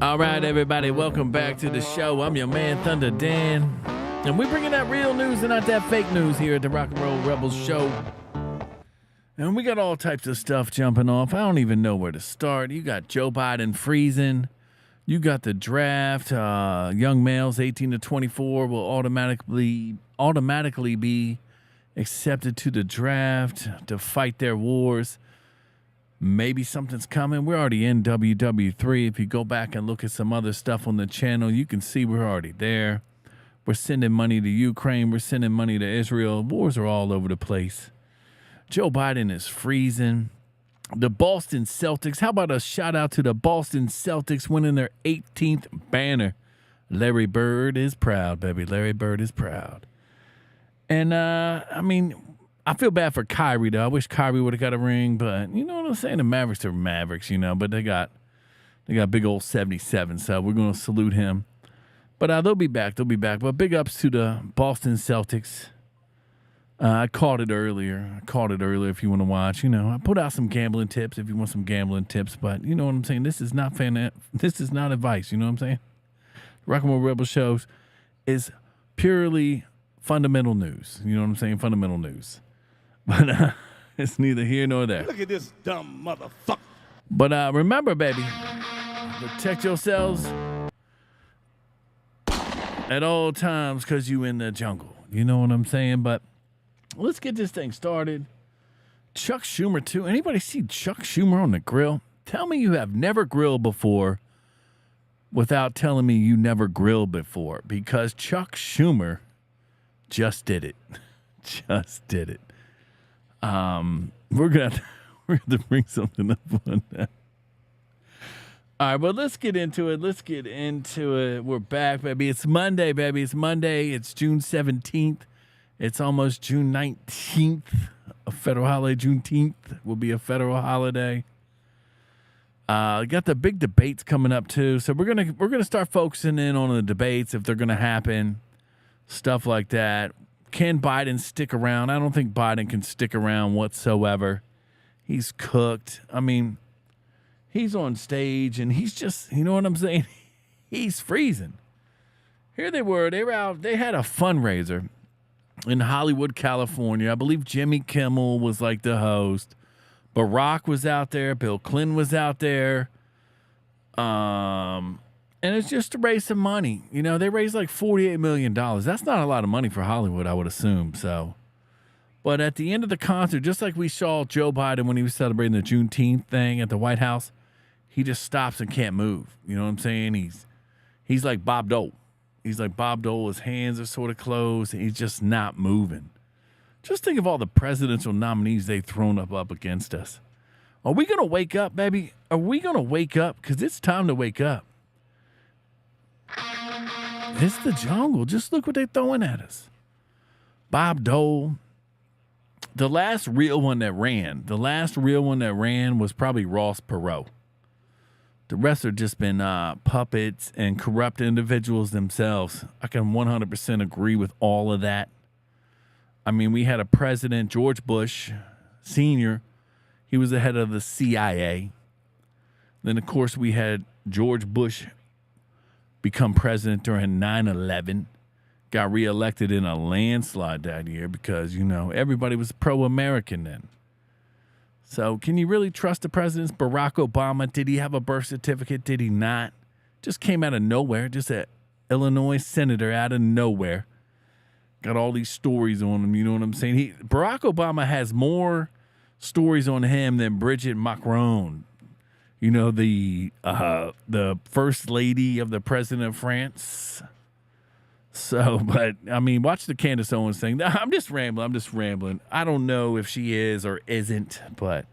All right, everybody, welcome back to the show. I'm your man, Thunder Dan. And we're bringing that real news and not that fake news here at the Rock and Roll Rebels show. And we got all types of stuff jumping off. I don't even know where to start. You got Joe Biden freezing. You got the draft. Young males 18 to 24 will automatically be accepted to the draft to fight their wars. Maybe something's coming. We're already in WW3. If you go back and look at some other stuff on the channel, you can see we're already there. We're sending money to Ukraine. We're sending money to Israel. Wars are all over the place. Joe Biden is freezing. The Boston Celtics. How about a shout out to the Boston Celtics winning their 18th banner? Larry Bird is proud, baby. Larry Bird is proud. And, I feel bad for Kyrie, though. I wish Kyrie would have got a ring, but you know what I'm saying? The Mavericks are Mavericks, but they got big old 77, so we're going to salute him. But they'll be back. But big ups to the Boston Celtics. I called it earlier. If you want to watch. I put out some gambling tips if you want some gambling tips. But you know what I'm saying? This is not This is not advice. You know what I'm saying? Rock and Roll Rebel shows is purely fundamental news. You know what I'm saying? Fundamental news. But it's neither here nor there. Look at this dumb motherfucker. But remember, baby, protect yourselves at all times because you in the jungle. You know what I'm saying? But let's get this thing started. Chuck Schumer, too. Anybody see Chuck Schumer on the grill? Tell me you have never grilled before without telling me you never grilled before, because Chuck Schumer just did it. Just did it. We're gonna bring something up on that. All right, well, let's get into it. We're back, baby. It's Monday, baby. It's June 17th. It's almost June 19th. A federal holiday. Juneteenth will be a federal holiday. Got the big debates coming up too. So we're gonna start focusing in on the debates if they're gonna happen. Stuff like that. Can Biden stick around? I don't think Biden can stick around whatsoever. He's cooked. I mean, he's on stage and he's just, you know what I'm saying? He's freezing. Here they were out. They had a fundraiser in Hollywood, California. I believe Jimmy Kimmel was like the host. Barack was out there. Bill Clinton was out there. And it's just to raise some money. They raised like $48 million. That's not a lot of money for Hollywood, I would assume. So, but at the end of the concert, just like we saw Joe Biden when he was celebrating the Juneteenth thing at the White House, he just stops and can't move. You know what I'm saying? He's like Bob Dole. His hands are sort of closed. And he's just not moving. Just think of all the presidential nominees they've thrown up against us. Are we going to wake up, baby? Are we going to wake up? Because it's time to wake up. It's the jungle. Just look what they're throwing at us. Bob Dole. The last real one that ran was probably Ross Perot. The rest have just been puppets and corrupt individuals themselves. I can 100% agree with all of that. I mean, we had a president, George Bush Sr. He was the head of the CIA. Then, of course, we had George Bush become president during 9/11, got reelected in a landslide that year because, everybody was pro-American then. So can you really trust the presidents? Barack Obama, did he have a birth certificate? Did he not? Just came out of nowhere, just an Illinois senator out of nowhere. Got all these stories on him, you know what I'm saying? Barack Obama has more stories on him than Bridget Macron. The first lady of the president of France. So, but, watch the Candace Owens thing. I'm just rambling. I don't know if she is or isn't, but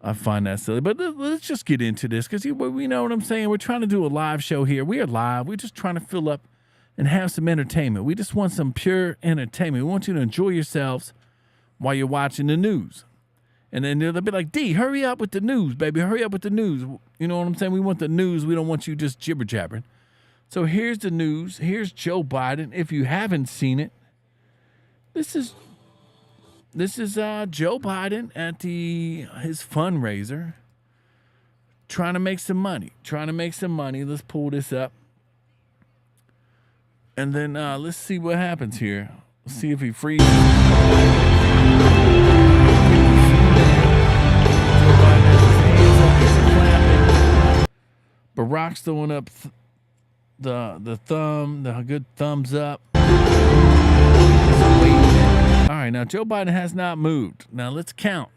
I find that silly. But let's just get into this because we know what I'm saying. We're trying to do a live show here. We are live. We're just trying to fill up and have some entertainment. We just want some pure entertainment. We want you to enjoy yourselves while you're watching the news. And then they'll be like, D, hurry up with the news, baby. Hurry up with the news. You know what I'm saying? We want the news. We don't want you just jibber-jabbering. So here's the news. Here's Joe Biden. If you haven't seen it, this is Joe Biden at his fundraiser trying to make some money. Let's pull this up. And then let's see what happens here. Let's see if he freezes. Barack's throwing up the thumb, the good thumbs up. All right, now Joe Biden has not moved. Now let's count.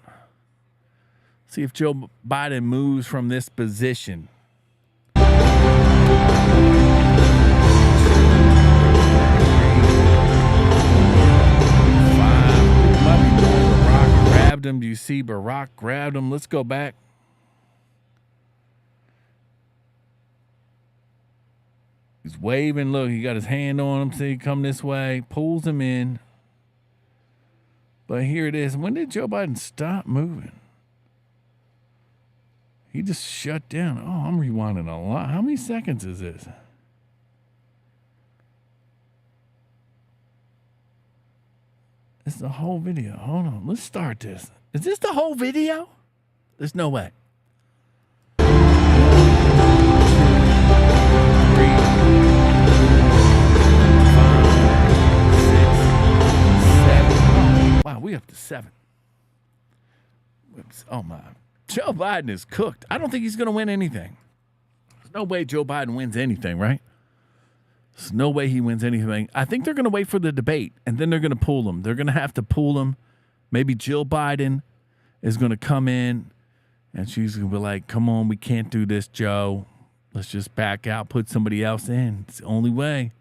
See if Joe Biden moves from this position. Barack grabbed him. Do you see Barack grabbed him? Let's go back. He's waving. Look, he got his hand on him. See, come this way. Pulls him in. But here it is. When did Joe Biden stop moving? He just shut down. Oh, I'm rewinding a lot. How many seconds is this? It's the whole video. Hold on. Let's start this. Is this the whole video? There's no way. 1, 2, 3, 5, 6, 7. Wow, we up to 7. Oh my. Joe Biden is cooked. I don't think he's going to win anything. There's no way Joe Biden wins anything, right? There's no way he wins anything. I think they're going to wait for the debate, and then they're going to pull him. They're going to have to pull him. Maybe Jill Biden is going to come in, and she's going to be like, come on, we can't do this, Joe. Let's just back out, put somebody else in. It's the only way.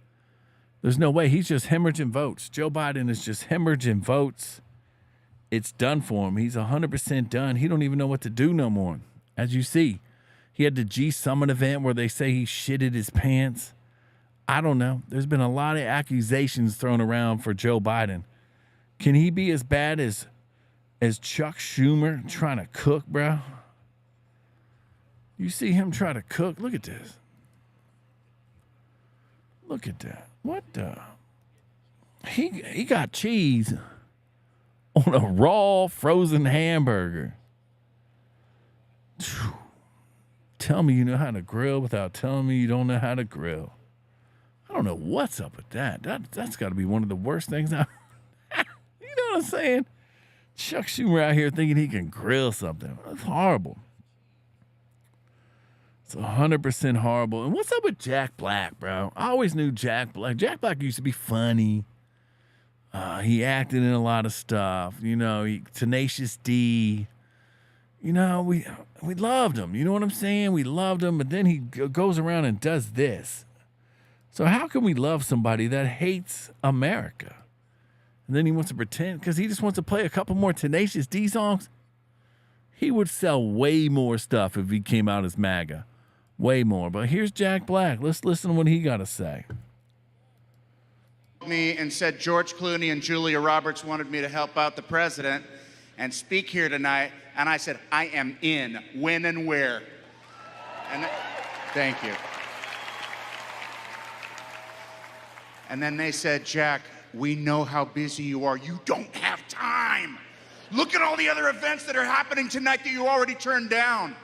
There's no way. He's just hemorrhaging votes. Joe Biden is just hemorrhaging votes. It's done for him. He's 100% done. He don't even know what to do no more. As you see, he had the G Summit event where they say he shitted his pants. I don't know. There's been a lot of accusations thrown around for Joe Biden. Can he be as bad as Chuck Schumer trying to cook, bro? You see him try to cook? Look at this. Look at that. What the? He got cheese on a raw frozen hamburger. Tell me you know how to grill without telling me you don't know how to grill. I don't know what's up with that. That's got to be one of the worst things I. You know what I'm saying? Chuck Schumer out here thinking he can grill something. That's horrible. It's 100% horrible. And what's up with Jack Black, bro? I always knew Jack Black. Jack Black used to be funny. He acted in a lot of stuff. You know, Tenacious D. You know, we loved him. You know what I'm saying? We loved him. But then he goes around and does this. So how can we love somebody that hates America? And then he wants to pretend because he just wants to play a couple more Tenacious D songs. He would sell way more stuff if he came out as MAGA. Way more. But here's Jack Black. Let's listen to what he got to say. Me and said George Clooney and Julia Roberts wanted me to help out the president and speak here tonight. And I said, I am in. When and where? And thank you. And then they said, Jack, we know how busy you are. You don't have time. Look at all the other events that are happening tonight that you already turned down.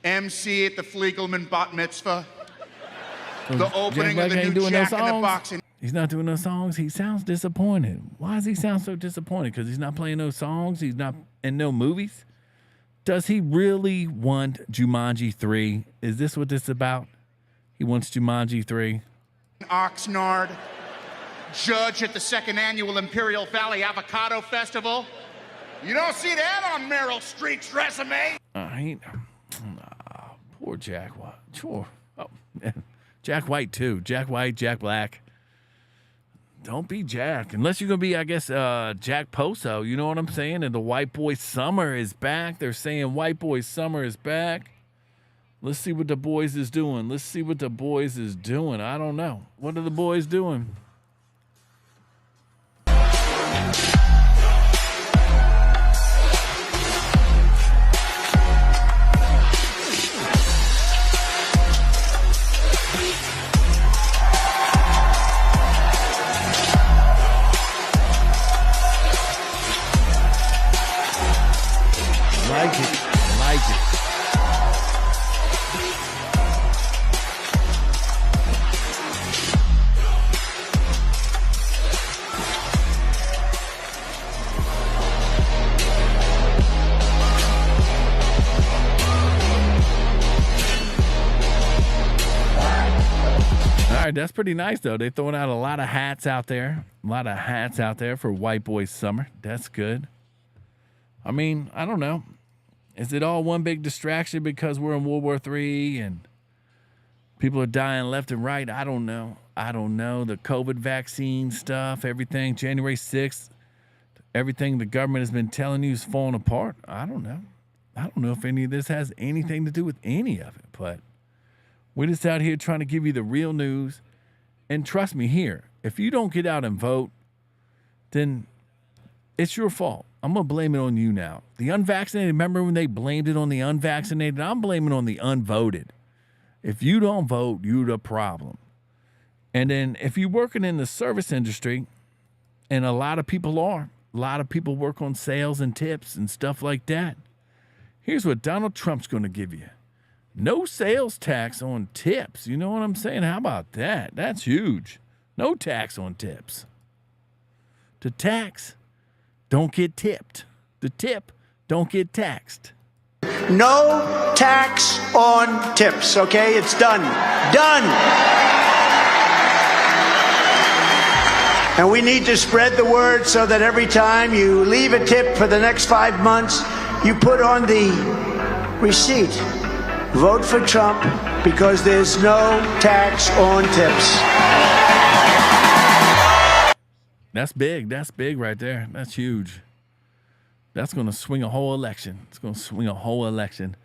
MC at the Fliegelman Bat Mitzvah. The opening of the new Jack in the Box. He's not doing those songs. He sounds disappointed. Why does he sound so disappointed? Because he's not playing those songs? He's not in no movies? Does he really want Jumanji 3? Is this what this is about? He wants Jumanji 3? Oxnard, judge at the 2nd Annual Imperial Valley Avocado Festival. You don't see that on Meryl Streep's resume. Poor Jack White. Sure. Oh, Jack White, too. Jack White, Jack Black. Don't be Jack. Unless you're going to be, I guess, Jack Poso. You know what I'm saying? And the White Boy Summer is back. They're saying White Boy Summer is back. Let's see what the boys is doing. Let's see what the boys is doing. I don't know. What are the boys doing? Like it. All right, that's pretty nice, though. They're throwing out a lot of hats out there. A lot of hats out there for White Boy Summer. That's good. I mean, I don't know. Is it all one big distraction because we're in World War III and people are dying left and right? I don't know. The COVID vaccine stuff, everything, January 6th, everything the government has been telling you is falling apart. I don't know. I don't know if any of this has anything to do with any of it, but we're just out here trying to give you the real news. And trust me here, if you don't get out and vote, then it's your fault. I'm going to blame it on you now. The unvaccinated, remember when they blamed it on the unvaccinated? I'm blaming it on the unvoted. If you don't vote, you're the problem. And then if you're working in the service industry, and a lot of people work on sales and tips and stuff like that. Here's what Donald Trump's going to give you. No sales tax on tips. You know what I'm saying? How about that? That's huge. No tax on tips. To tax, don't get tipped. To tip, don't get taxed. No tax on tips, okay? It's done. Done. And we need to spread the word so that every time you leave a tip for the next 5 months, you put on the receipt. Vote for Trump because there's no tax on tips. That's big. That's big right there. That's huge. That's going to swing a whole election. It's going to swing a whole election.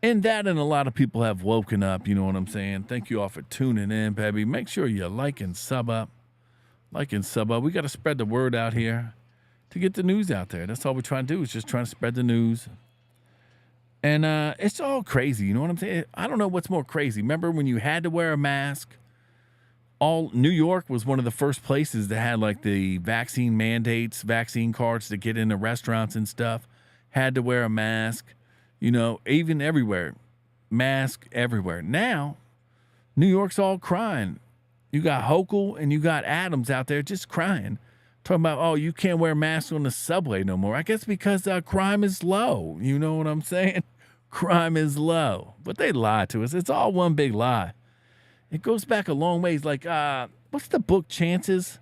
And that, and a lot of people have woken up, you know what I'm saying? Thank you all for tuning in, baby. Make sure you like and sub up. Like and sub up. We got to spread the word out here to get the news out there. That's all we're trying to do is just trying to spread the news. And it's all crazy, you know what I'm saying? I don't know what's more crazy. Remember when you had to wear a mask? New York was one of the first places that had like the vaccine mandates, vaccine cards to get into restaurants and stuff. Had to wear a mask, you know, even everywhere. Mask everywhere. Now, New York's all crying. You got Hochul and you got Adams out there just crying. Talking about, oh, you can't wear masks on the subway no more. I guess because crime is low. You know what I'm saying? Crime is low. But they lie to us. It's all one big lie. It goes back a long ways. Like, what's the book Chances?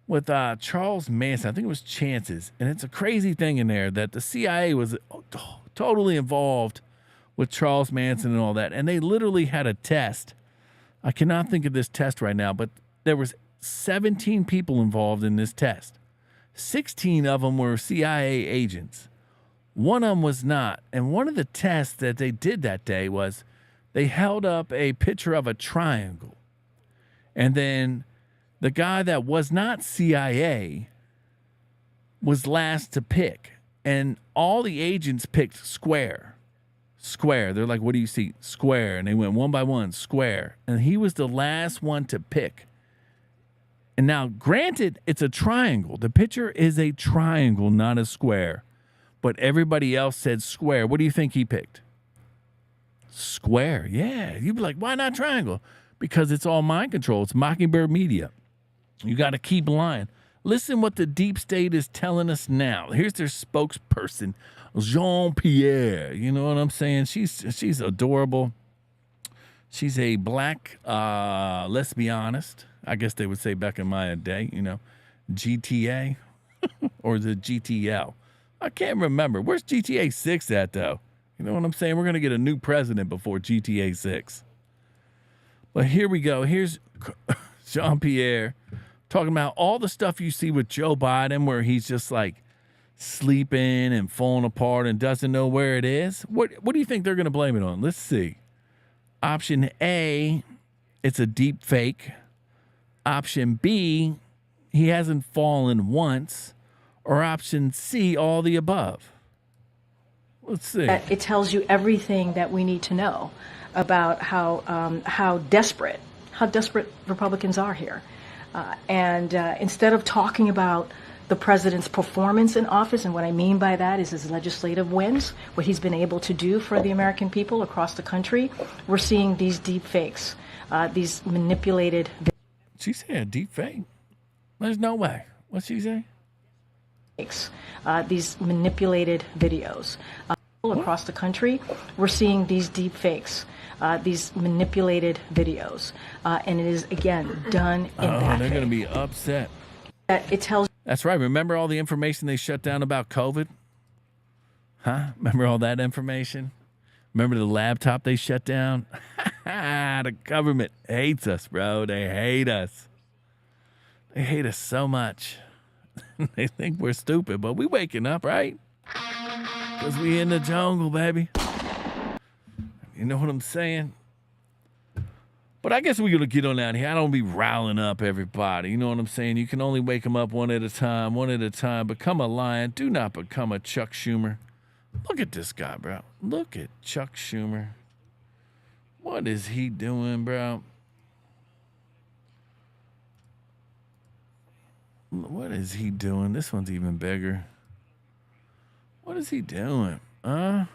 With Charles Manson. I think it was Chances. And it's a crazy thing in there that the CIA was totally involved with Charles Manson and all that. And they literally had a test. I cannot think of this test right now, but there was 17 people involved in this test. 16 of them were CIA agents. One of them was not. And one of the tests that they did that day was they held up a picture of a triangle. And then the guy that was not CIA was last to pick. And all the agents picked square. Square. They're like, what do you see? Square. And they went one by one, square. And he was the last one to pick. And now, granted, it's a triangle. The picture is a triangle, not a square. But everybody else said square. What do you think he picked? Square. Yeah. You'd be like, why not triangle? Because it's all mind control. It's Mockingbird Media. You got to keep lying. Listen what the deep state is telling us now. Here's their spokesperson, Jean-Pierre. You know what I'm saying? She's adorable. She's a black, let's be honest. I guess they would say back in my day, you know, GTA or the GTL. I can't remember. Where's GTA 6 at, though? You know what I'm saying? We're going to get a new president before GTA 6. But here we go. Here's Jean-Pierre talking about all the stuff you see with Joe Biden where he's just like sleeping and falling apart and doesn't know where it is. What do you think they're going to blame it on? Let's see. Option A, it's a deep fake. Option B, he hasn't fallen once. Or option C, all the above. Let's see. It tells you everything that we need to know about how desperate Republicans are here. And instead of talking about the president's performance in office, and what I mean by that is his legislative wins, what he's been able to do for the American people across the country. We're seeing these deep fakes, these manipulated. She said deep fake. There's no way. What'd she say? These manipulated videos across the country. We're seeing these deep fakes, these manipulated videos, and it is again done in bad they're faith. going to be upset. It tells. That's right. Remember all the information they shut down about COVID? Huh? Remember all that information? Remember the laptop they shut down? The government hates us, bro. They hate us. They hate us so much. They think we're stupid, but we waking up, right? Because we in the jungle, baby. You know what I'm saying? But I guess we're going to get on out here. I don't be riling up everybody. You know what I'm saying? You can only wake them up one at a time. Become a lion. Do not become a Chuck Schumer. Look at this guy, bro. Look at Chuck Schumer. What is he doing, bro? What is he doing? This one's even bigger. What is he doing? Look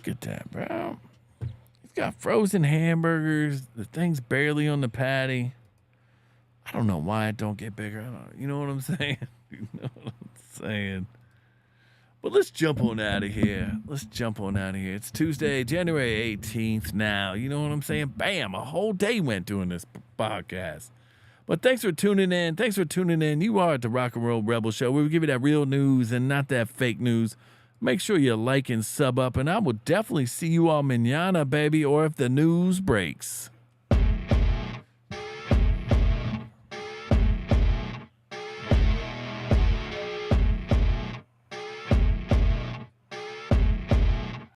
at that, bro. He's got frozen hamburgers. The thing's barely on the patty. I don't know why it don't get bigger. You know what I'm saying? You know what I'm saying? But let's jump on out of here. It's Tuesday, January 18th now. You know what I'm saying? Bam, a whole day went doing this podcast. But thanks for tuning in. You are at the Rock and Roll Rebel Show, where we give you that real news and not that fake news. Make sure you like and sub up, and I will definitely see you all mañana, baby, or if the news breaks.